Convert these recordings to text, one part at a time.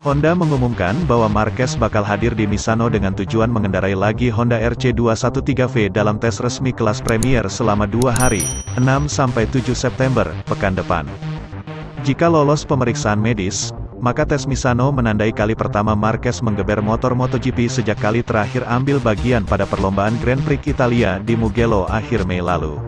Honda mengumumkan bahwa Marquez bakal hadir di Misano dengan tujuan mengendarai lagi Honda RC213V dalam tes resmi kelas Premier selama 2 hari, 6-7 September, pekan depan. Jika lolos pemeriksaan medis, maka tes Misano menandai kali pertama Marquez menggeber motor MotoGP sejak kali terakhir ambil bagian pada perlombaan Grand Prix Italia di Mugello akhir Mei lalu.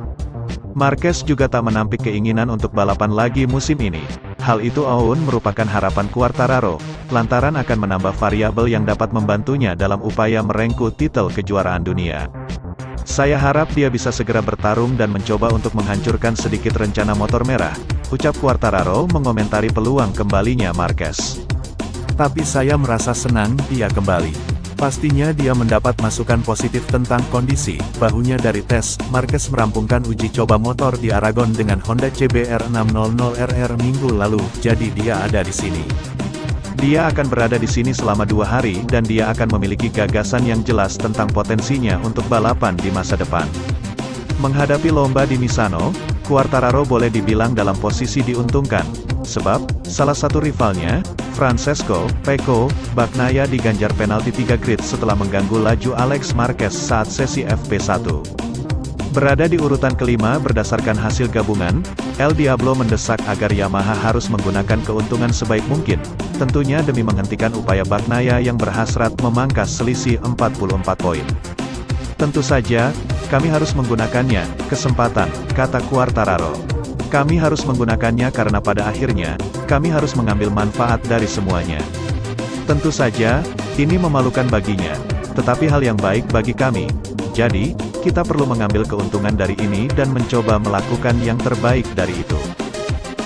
Marquez juga tak menampik keinginan untuk balapan lagi musim ini. Hal itu awun merupakan harapan Quartararo, lantaran akan menambah variabel yang dapat membantunya dalam upaya merengkuh titel kejuaraan dunia. Saya harap dia bisa segera bertarung dan mencoba untuk menghancurkan sedikit rencana motor merah, ucap Quartararo mengomentari peluang kembalinya Marquez. Tapi saya merasa senang dia kembali. Pastinya dia mendapat masukan positif tentang kondisi bahunya dari tes. Marquez merampungkan uji coba motor di Aragon dengan Honda CBR 600RR minggu lalu, jadi dia ada di sini. Dia akan berada di sini selama 2 hari dan dia akan memiliki gagasan yang jelas tentang potensinya untuk balapan di masa depan. Menghadapi lomba di Misano, Quartararo boleh dibilang dalam posisi diuntungkan, sebab salah satu rivalnya, Francesco Pecco Bagnaia diganjar penalti 3 grid setelah mengganggu laju Alex Marquez saat sesi FP1. Berada di urutan kelima berdasarkan hasil gabungan, El Diablo mendesak agar Yamaha harus menggunakan keuntungan sebaik mungkin, tentunya demi menghentikan upaya Bagnaia yang berhasrat memangkas selisih 44 poin. Tentu saja, kami harus menggunakannya, kesempatan, kata Quartararo. Kami harus menggunakannya karena pada akhirnya, kami harus mengambil manfaat dari semuanya. Tentu saja, ini memalukan baginya, tetapi hal yang baik bagi kami. Jadi, kita perlu mengambil keuntungan dari ini dan mencoba melakukan yang terbaik dari itu.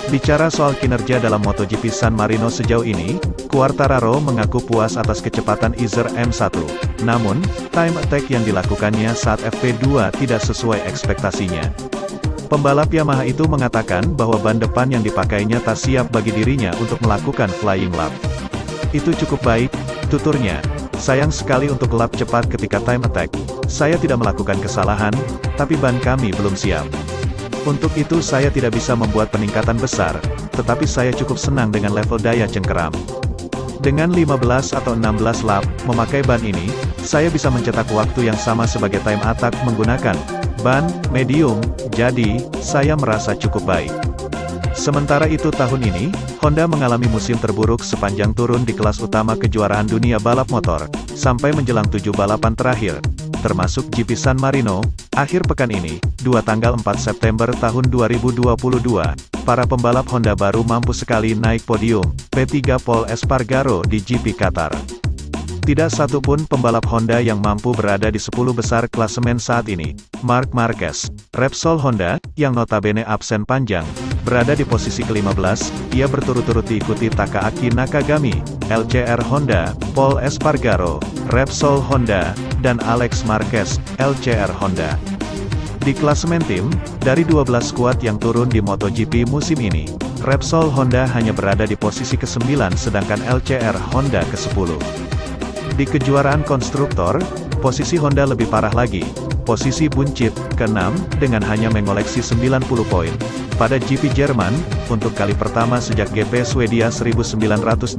Bicara soal kinerja dalam MotoGP San Marino sejauh ini, Quartararo mengaku puas atas kecepatan Izer M1. Namun, time attack yang dilakukannya saat FP2 tidak sesuai ekspektasinya. Pembalap Yamaha itu mengatakan bahwa ban depan yang dipakainya tak siap bagi dirinya untuk melakukan flying lap. Itu cukup baik, tuturnya. Sayang sekali untuk lap cepat ketika time attack. Saya tidak melakukan kesalahan, tapi ban kami belum siap. Untuk itu saya tidak bisa membuat peningkatan besar, tetapi saya cukup senang dengan level daya cengkeram. Dengan 15 atau 16 lap, memakai ban ini, saya bisa mencetak waktu yang sama sebagai time attack menggunakan ban medium, jadi, saya merasa cukup baik. Sementara itu tahun ini, Honda mengalami musim terburuk sepanjang turun di kelas utama kejuaraan dunia balap motor, sampai menjelang 7 balapan terakhir, termasuk GP San Marino, akhir pekan ini, 2 tanggal 4 September tahun 2022, para pembalap Honda baru mampu sekali naik podium, P3 Pol Espargaro di GP Qatar. Tidak satu pun pembalap Honda yang mampu berada di 10 besar klasemen saat ini. Marc Marquez, Repsol Honda, yang notabene absen panjang, berada di posisi ke-15, ia berturut-turut diikuti Takaaki Nakagami, LCR Honda, Pol Espargaro, Repsol Honda, dan Alex Marquez, LCR Honda. Di klasemen tim, dari 12 skuad yang turun di MotoGP musim ini, Repsol Honda hanya berada di posisi ke-9 sedangkan LCR Honda ke-10. Di kejuaraan konstruktor, posisi Honda lebih parah lagi. Posisi buncit, ke-6, dengan hanya mengoleksi 90 poin. Pada GP Jerman, untuk kali pertama sejak GP Swedia 1983,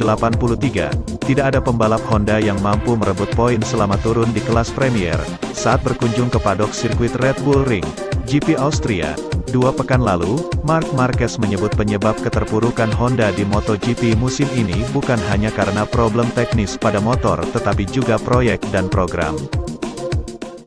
tidak ada pembalap Honda yang mampu merebut poin selama turun di kelas Premier, saat berkunjung ke padok sirkuit Red Bull Ring, GP Austria. 2 pekan lalu, Marc Marquez menyebut penyebab keterpurukan Honda di MotoGP musim ini bukan hanya karena problem teknis pada motor tetapi juga proyek dan program.